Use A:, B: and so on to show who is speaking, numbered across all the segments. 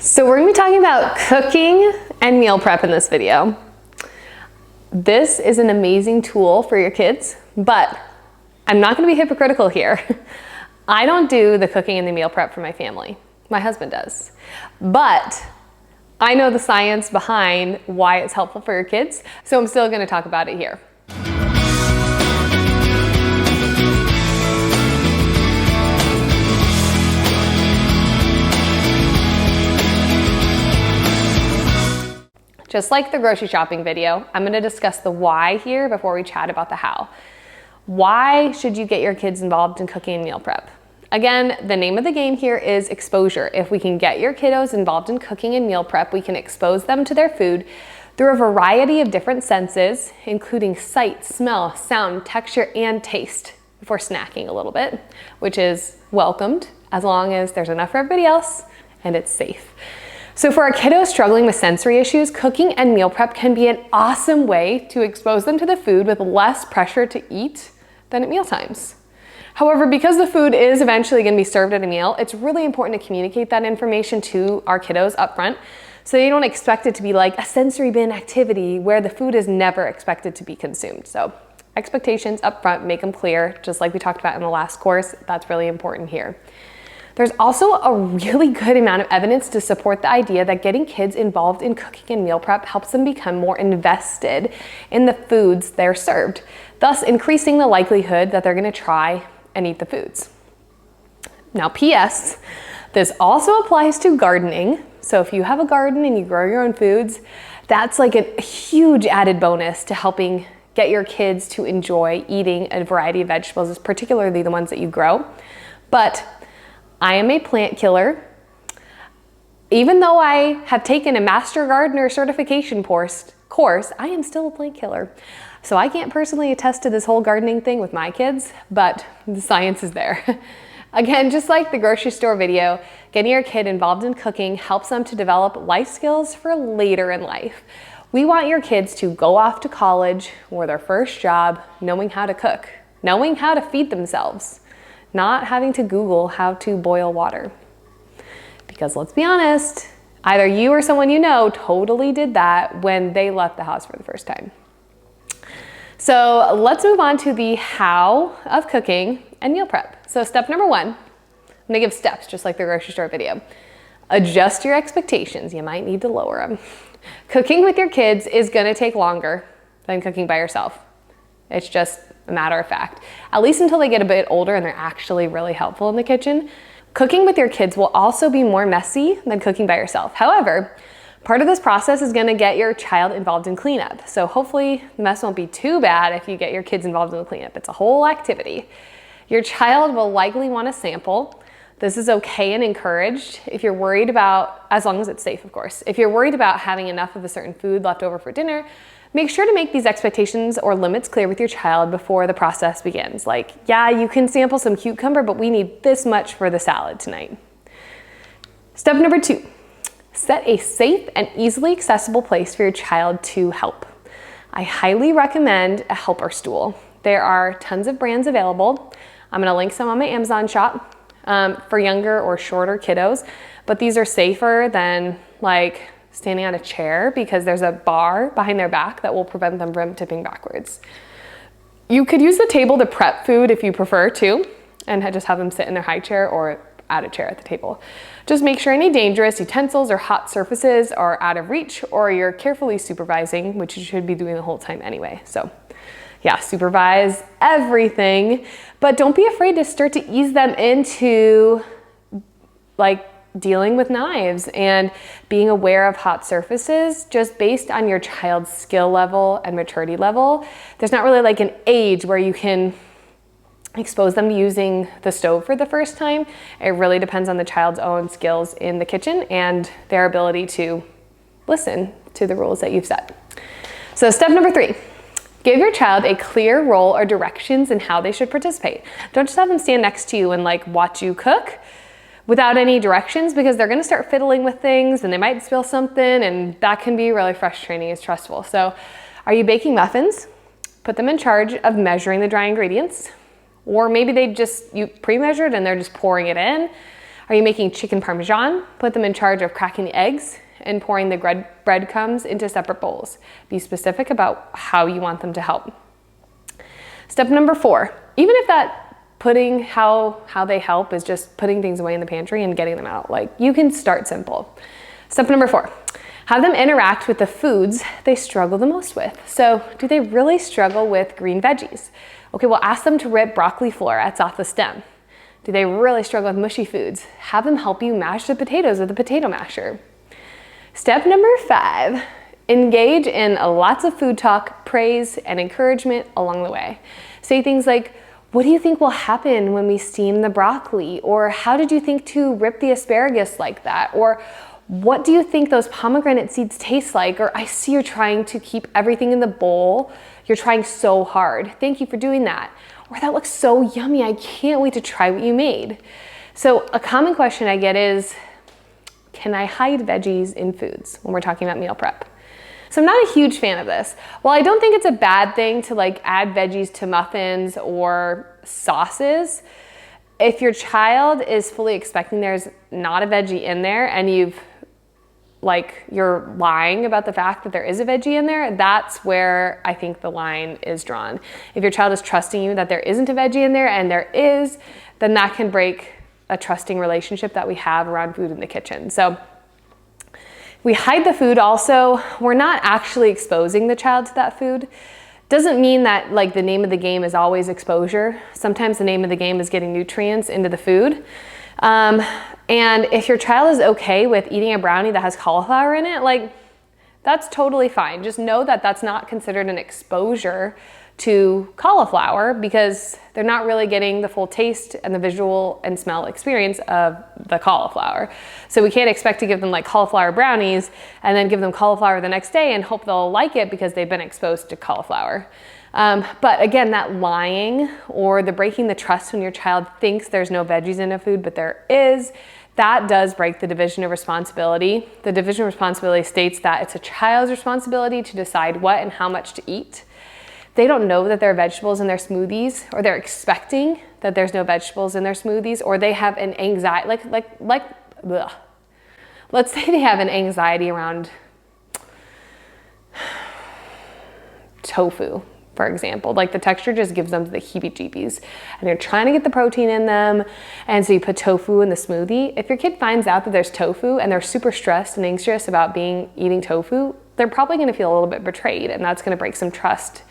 A: So we're gonna be talking about cooking and meal prep in this video. This is an amazing tool for your kids, but I'm not gonna be hypocritical here. I don't do the cooking and the meal prep for my family. My husband does. But I know the science behind why it's helpful for your kids, so I'm still gonna talk about it here. Just like the grocery shopping video, I'm gonna discuss the why here before we chat about the how. Why should you get your kids involved in cooking and meal prep? Again, the name of the game here is exposure. If we can get your kiddos involved in cooking and meal prep, we can expose them to their food through a variety of different senses, including sight, smell, sound, texture, and taste before snacking a little bit, which is welcomed as long as there's enough for everybody else and it's safe. So for our kiddos struggling with sensory issues, cooking and meal prep can be an awesome way to expose them to the food with less pressure to eat than at meal times. However, because the food is eventually going to be served at a meal, it's really important to communicate that information to our kiddos up front so they don't expect it to be like a sensory bin activity where the food is never expected to be consumed. So expectations up front, make them clear, just like we talked about in the last course. That's really important here. There's also a really good amount of evidence to support the idea that getting kids involved in cooking and meal prep helps them become more invested in the foods they're served, thus increasing the likelihood that they're going to try and eat the foods. Now, P.S., this also applies to gardening. So if you have a garden and you grow your own foods, that's like a huge added bonus to helping get your kids to enjoy eating a variety of vegetables, particularly the ones that you grow. But I am a plant killer. Even though I have taken a Master Gardener certification course, I am still a plant killer. So I can't personally attest to this whole gardening thing with my kids, but the science is there. Again, just like the grocery store video, getting your kid involved in cooking helps them to develop life skills for later in life. We want your kids to go off to college or their first job knowing how to cook, knowing how to feed themselves, not having to Google how to boil water. Because let's be honest, either you or someone you know totally did that when they left the house for the first time. So let's move on to the how of cooking and meal prep. So step number one, I'm gonna give steps just like the grocery store video. Adjust your expectations. You might need to lower them. Cooking with your kids is gonna take longer than cooking by yourself. It's just a matter of fact, at least until they get a bit older and they're actually really helpful in the kitchen. Cooking with your kids will also be more messy than cooking by yourself. However, part of this process is gonna get your child involved in cleanup. So hopefully the mess won't be too bad if you get your kids involved in the cleanup. It's a whole activity. Your child will likely wanna sample. This is okay and encouraged if you're worried about, as long as it's safe, of course. If you're worried about having enough of a certain food left over for dinner, make sure to make these expectations or limits clear with your child before the process begins. Like, yeah, you can sample some cucumber, but we need this much for the salad tonight. Step number two, set a safe and easily accessible place for your child to help. I highly recommend a helper stool. There are tons of brands available. I'm gonna link some on my Amazon shop for younger or shorter kiddos, but these are safer than like standing on a chair because there's a bar behind their back that will prevent them from tipping backwards. You could use the table to prep food if you prefer to, and just have them sit in their high chair or at a chair at the table. Just make sure any dangerous utensils or hot surfaces are out of reach, or you're carefully supervising, which you should be doing the whole time anyway. So yeah, supervise everything, but don't be afraid to start to ease them into like dealing with knives and being aware of hot surfaces just based on your child's skill level and maturity level. There's not really like an age where you can expose them to using the stove for the first time. It really depends on the child's own skills in the kitchen and their ability to listen to the rules that you've set. So step number three, give your child a clear role or directions in how they should participate. Don't just have them stand next to you and like watch you cook without any directions, because they're gonna start fiddling with things and they might spill something, and that can be really frustrating and stressful. So are you baking muffins? Put them in charge of measuring the dry ingredients. Or maybe you pre-measured and they're just pouring it in. Are you making chicken parmesan? Put them in charge of cracking the eggs and pouring the breadcrumbs into separate bowls. Be specific about how you want them to help. Step number 4, even if that putting how they help is just putting things away in the pantry and getting them out, like you can start simple. Step number 4, have them interact with the foods they struggle the most with. So do they really struggle with green veggies? Okay, well, ask them to rip broccoli florets off the stem. Do they really struggle with mushy foods? Have them help you mash the potatoes with a potato masher. Step number 5, engage in lots of food talk, praise, and encouragement along the way. Say things like, what do you think will happen when we steam the broccoli? Or how did you think to rip the asparagus like that? Or what do you think those pomegranate seeds taste like? Or I see you're trying to keep everything in the bowl. You're trying so hard. Thank you for doing that. Or that looks so yummy. I can't wait to try what you made. So a common question I get is, can I hide veggies in foods when we're talking about meal prep? So I'm not a huge fan of this. While I don't think it's a bad thing to like add veggies to muffins or sauces, if your child is fully expecting there's not a veggie in there and you're lying about the fact that there is a veggie in there, that's where I think the line is drawn. If your child is trusting you that there isn't a veggie in there and there is, then that can break a trusting relationship that we have around food in the kitchen. So we hide the food also, we're not actually exposing the child to that food. Doesn't mean that like the name of the game is always exposure. Sometimes the name of the game is getting nutrients into the food. And if your child is okay with eating a brownie that has cauliflower in it, like that's totally fine. Just know that that's not considered an exposure to cauliflower because they're not really getting the full taste and the visual and smell experience of the cauliflower. So we can't expect to give them like cauliflower brownies and then give them cauliflower the next day and hope they'll like it because they've been exposed to cauliflower. But again, that lying or the breaking the trust when your child thinks there's no veggies in a food, but there is, that does break the division of responsibility. The division of responsibility states that it's a child's responsibility to decide what and how much to eat. They don't know that there are vegetables in their smoothies, or they're expecting that there's no vegetables in their smoothies, or they have an anxiety, ugh. Let's say they have an anxiety around tofu, for example. Like the texture just gives them the heebie-jeebies, and they're trying to get the protein in them, and so you put tofu in the smoothie. If your kid finds out that there's tofu and they're super stressed and anxious about eating tofu, they're probably gonna feel a little bit betrayed, and that's gonna break some trust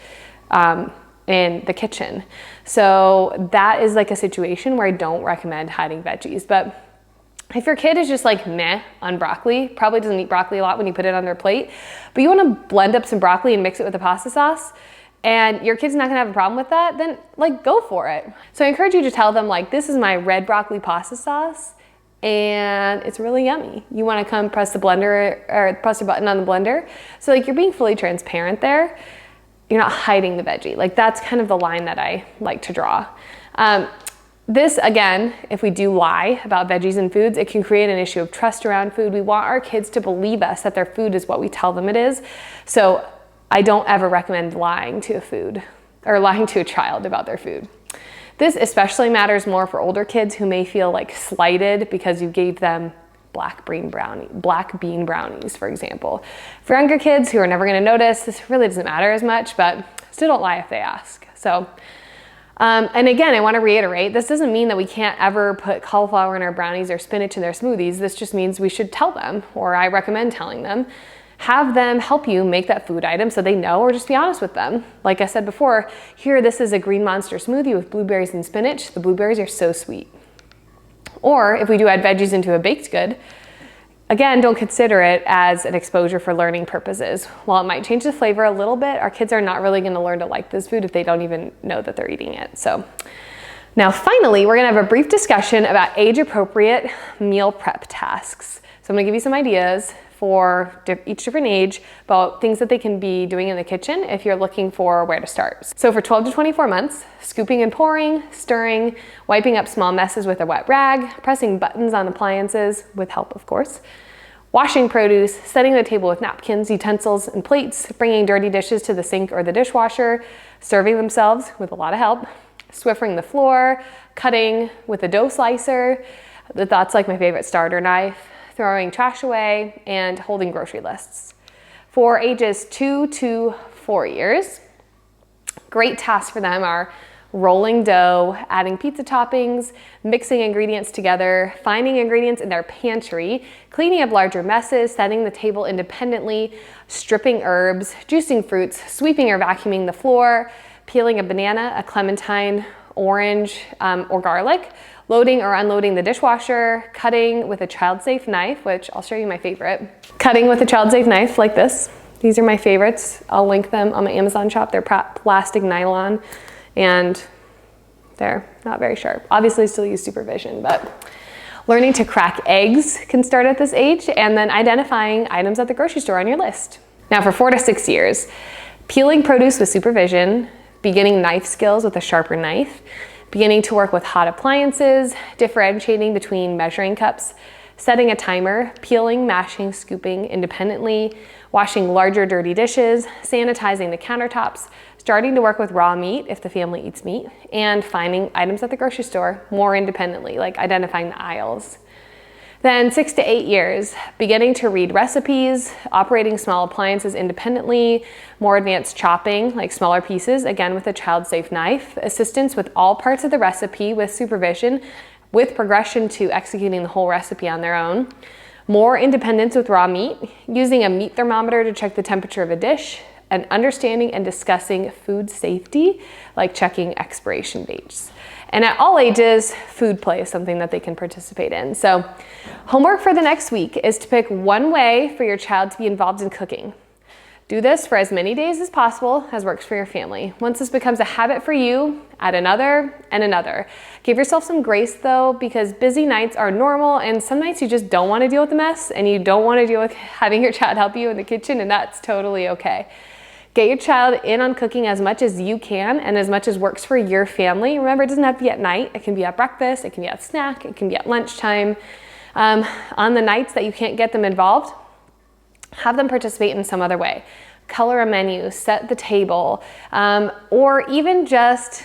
A: in the kitchen. So that is like a situation where I don't recommend hiding veggies. But if your kid is just like meh on broccoli, probably doesn't eat broccoli a lot when you put it on their plate, but you wanna blend up some broccoli and mix it with a pasta sauce, and your kid's not gonna have a problem with that, then like go for it. So I encourage you to tell them like, this is my red broccoli pasta sauce and it's really yummy. You wanna come press the blender or press the button on the blender. So like you're being fully transparent there. You're not hiding the veggie. Like that's kind of the line that I like to draw. This again, if we do lie about veggies and foods, it can create an issue of trust around food. We want our kids to believe us that their food is what we tell them it is. So I don't ever recommend lying to a food or lying to a child about their food. This especially matters more for older kids who may feel like slighted because you gave them black bean brownies, for example. For younger kids who are never gonna notice, this really doesn't matter as much, but still don't lie if they ask. So, and again, I wanna reiterate, this doesn't mean that we can't ever put cauliflower in our brownies or spinach in their smoothies. This just means we should tell them, or I recommend telling them. Have them help you make that food item so they know, or just be honest with them. Like I said before, here, this is a green monster smoothie with blueberries and spinach. The blueberries are so sweet. Or if we do add veggies into a baked good, again, don't consider it as an exposure for learning purposes. While it might change the flavor a little bit, our kids are not really gonna learn to like this food if they don't even know that they're eating it. So now finally, we're gonna have a brief discussion about age-appropriate meal prep tasks. So I'm gonna give you some ideas for each different age about things that they can be doing in the kitchen if you're looking for where to start. So for 12 to 24 months, scooping and pouring, stirring, wiping up small messes with a wet rag, pressing buttons on appliances, with help of course, washing produce, setting the table with napkins, utensils, and plates, bringing dirty dishes to the sink or the dishwasher, serving themselves with a lot of help, Swiffering the floor, cutting with a dough slicer, That's like my favorite starter knife, throwing trash away, and holding grocery lists. For ages 2 to 4 years, great tasks for them are rolling dough, adding pizza toppings, mixing ingredients together, finding ingredients in their pantry, cleaning up larger messes, setting the table independently, stripping herbs, juicing fruits, sweeping or vacuuming the floor, peeling a banana, a clementine, orange, or garlic, loading or unloading the dishwasher, cutting with a child-safe knife, which I'll show you my favorite. Cutting with a child-safe knife like this. These are my favorites. I'll link them on my Amazon shop. They're plastic nylon and they're not very sharp. Obviously still use supervision, but learning to crack eggs can start at this age, and then identifying items at the grocery store on your list. Now for 4 to 6 years, peeling produce with supervision, beginning knife skills with a sharper knife, beginning to work with hot appliances, differentiating between measuring cups, setting a timer, peeling, mashing, scooping independently, washing larger dirty dishes, sanitizing the countertops, starting to work with raw meat if the family eats meat, and finding items at the grocery store more independently, like identifying the aisles. Then 6 to 8 years, beginning to read recipes, operating small appliances independently, more advanced chopping, like smaller pieces, again with a child-safe knife, assistance with all parts of the recipe with supervision, with progression to executing the whole recipe on their own. More independence with raw meat, using a meat thermometer to check the temperature of a dish, and understanding and discussing food safety, like checking expiration dates. And at all ages, food play is something that they can participate in. So homework for the next week is to pick one way for your child to be involved in cooking. Do this for as many days as possible as works for your family. Once this becomes a habit for you, add another and another. Give yourself some grace though, because busy nights are normal, and some nights you just don't want to deal with the mess and you don't want to deal with having your child help you in the kitchen, and that's totally okay. Get your child in on cooking as much as you can and as much as works for your family. Remember, it doesn't have to be at night. It can be at breakfast, it can be at snack, it can be at lunchtime. On the nights that you can't get them involved, have them participate in some other way. Color a menu, set the table, or even just,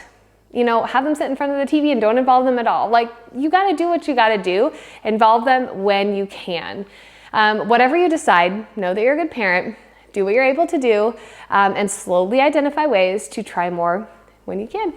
A: have them sit in front of the TV and don't involve them at all. Like, you gotta do what you gotta do. Involve them when you can. Whatever you decide, know that you're a good parent. Do what you're able to do, and slowly identify ways to try more when you can.